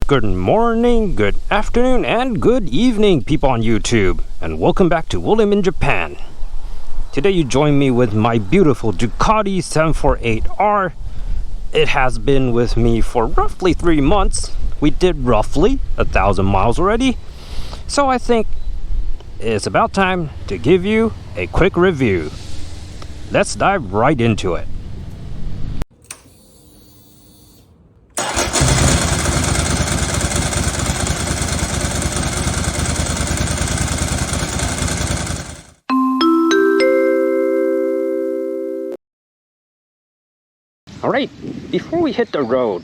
Good morning, good afternoon, and good evening, people on YouTube, and welcome back to William in Japan. Today you join me with my beautiful Ducati 748R. It has been with me for roughly 3 months. We did roughly 1,000 miles already, so I think it's about time to give you a quick review. Let's dive right into it. Alright, before we hit the road,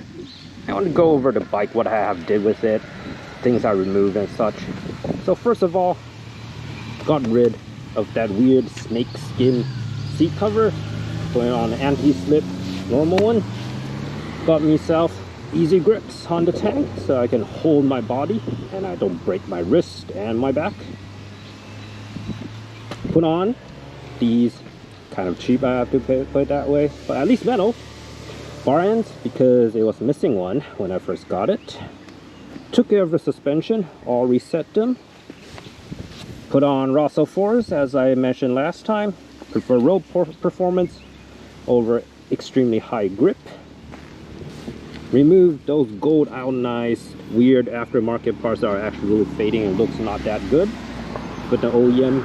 I want to go over the bike, what I have did with it, things I removed and such. So first of all, got rid of that weird snake skin seat cover, put it on an anti-slip normal one. Got myself easy grips on the tank so I can hold my body and I don't break my wrist and my back. Put on these, kind of cheap, I have to put it that way, but at least metal bar ends because it was missing one when I first got it. Took care of the suspension, all reset them. Put on Rosso 4s as I mentioned last time. Prefer road performance over extremely high grip. Removed those gold anodized weird aftermarket parts that are actually really fading and looks not that good. Put the OEM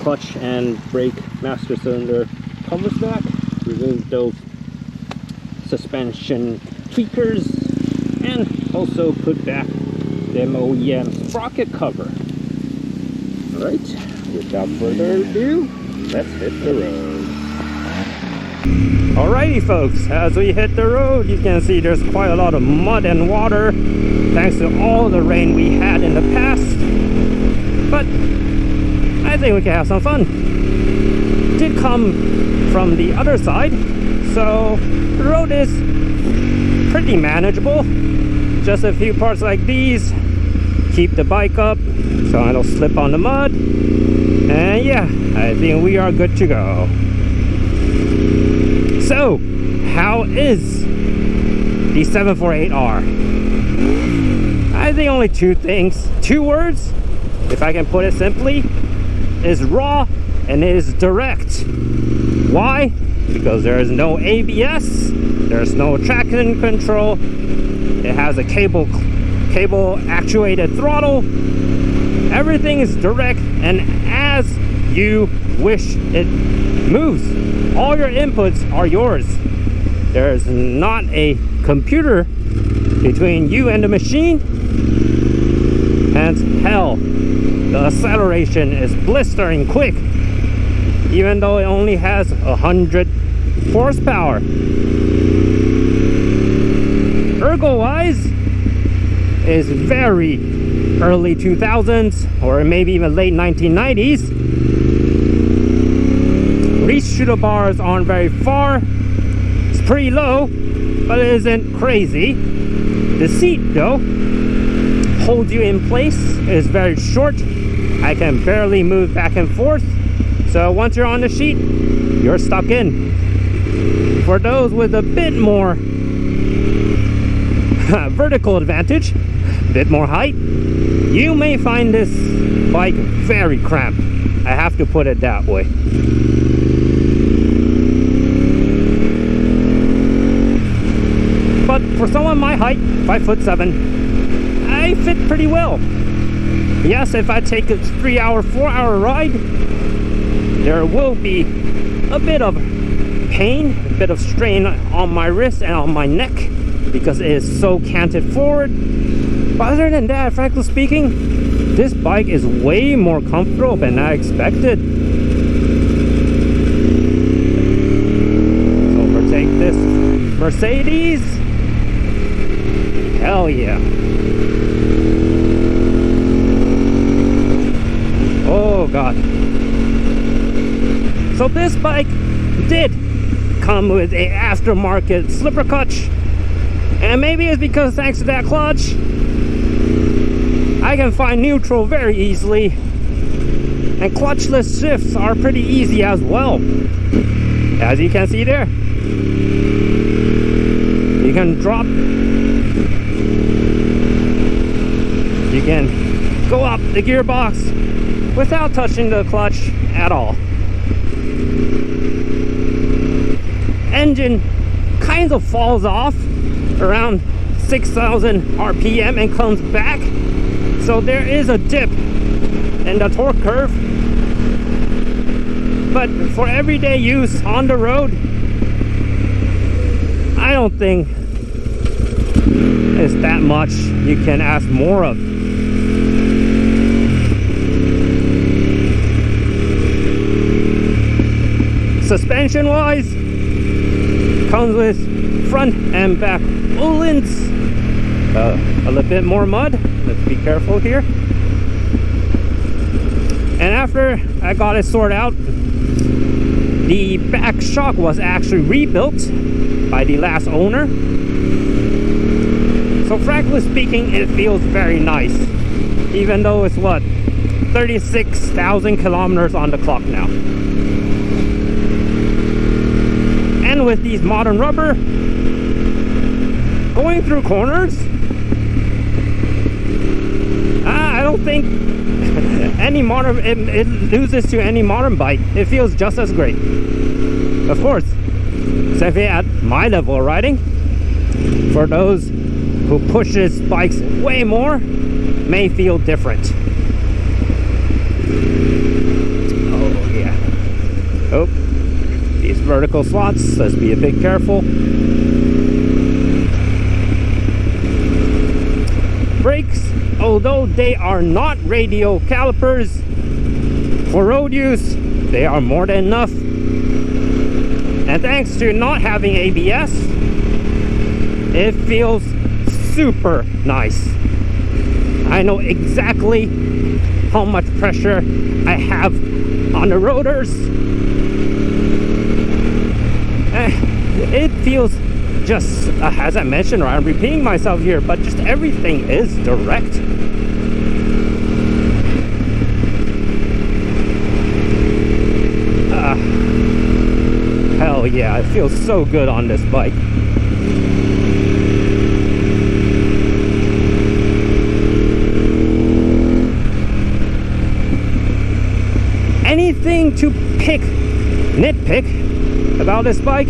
clutch and brake master cylinder covers back. Removed those suspension tweakers and also put back them OEM sprocket cover. Alright, without further ado, let's hit the road. Alrighty folks, as we hit the road you can see there's quite a lot of mud and water thanks to all the rain we had in the past, but I think we can have some fun. Did come from the other side, so the road is pretty manageable. Just a few parts like these keep the bike up so I don't slip on the mud, and yeah, I think we are good to go. So how is the 748R? I think only two things, two words, if I can put it simply, is raw and it is direct. Why? Because there is no ABS, there's no traction control, it has a cable actuated throttle. Everything is direct and as you wish it moves. All your inputs are yours. There is not a computer between you and the machine. And hell, the acceleration is blistering quick, even though it only has 100 horsepower. Ergo wise is very early 2000s or maybe even late 1990s. Reach shooter bars aren't very far. It's pretty low, but it isn't crazy. The seat though holds you in place. It is very short. I can barely move back and forth. So once you're on the sheet, you're stuck in. For those with a bit more vertical advantage, a bit more height, you may find this bike very cramped. I have to put it that way. But for someone my height, 5'7", I fit pretty well. Yes, if I take a 3-hour, 4-hour ride, there will be a bit of pain, a bit of strain on my wrist and on my neck because it is so canted forward. But other than that, frankly speaking, this bike is way more comfortable than I expected. So overtake this Mercedes. Hell yeah. Oh god. So this bike did come with a aftermarket slipper clutch, and maybe it's because thanks to that clutch I can find neutral very easily, and clutchless shifts are pretty easy as well. As you can see there, you can drop go up the gearbox without touching the clutch at all. Engine kind of falls off around 6,000 RPM and comes back, so there is a dip in the torque curve, but for everyday use on the road, I don't think it's that much you can ask more of. Suspension wise, comes with front and back Öhlins. A little bit more mud, let's be careful here. And after I got it sorted out, the back shock was actually rebuilt by the last owner. So frankly speaking, it feels very nice, even though it's what, 36,000 kilometers on the clock now. And with these modern rubber, going through corners, I don't think any modern it loses to any modern bike. It feels just as great. Of course, especially at my level of riding, for those who pushes bikes way more, may feel different. Oh yeah. Oh, these vertical slots, let's be a bit careful. Brakes, although they are not radial calipers, for road use, they are more than enough. And thanks to not having ABS, it feels super nice. I know exactly how much pressure I have on the rotors. It feels just, as I mentioned, or I'm repeating myself here, but just everything is direct. Hell yeah, it feels so good on this bike. Anything to nitpick about this bike?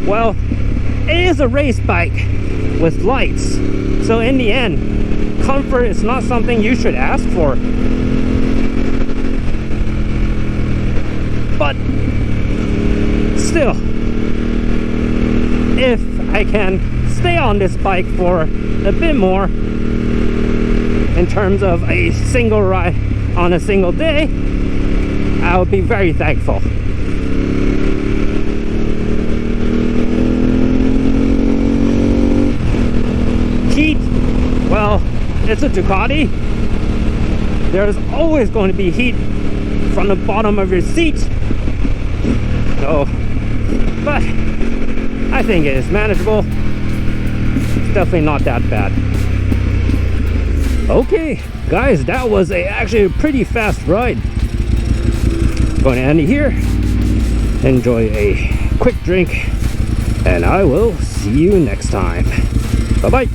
Well, it is a race bike with lights, so in the end, comfort is not something you should ask for. But still, if I can stay on this bike for a bit more in terms of a single ride on a single day, I would be very thankful. Heat, well, it's a Ducati. There's always going to be heat from the bottom of your seat. So, but I think it is manageable. It's definitely not that bad. Okay, guys, that was actually a pretty fast ride. Going to end it here. Enjoy a quick drink, and I will see you next time. Bye-bye.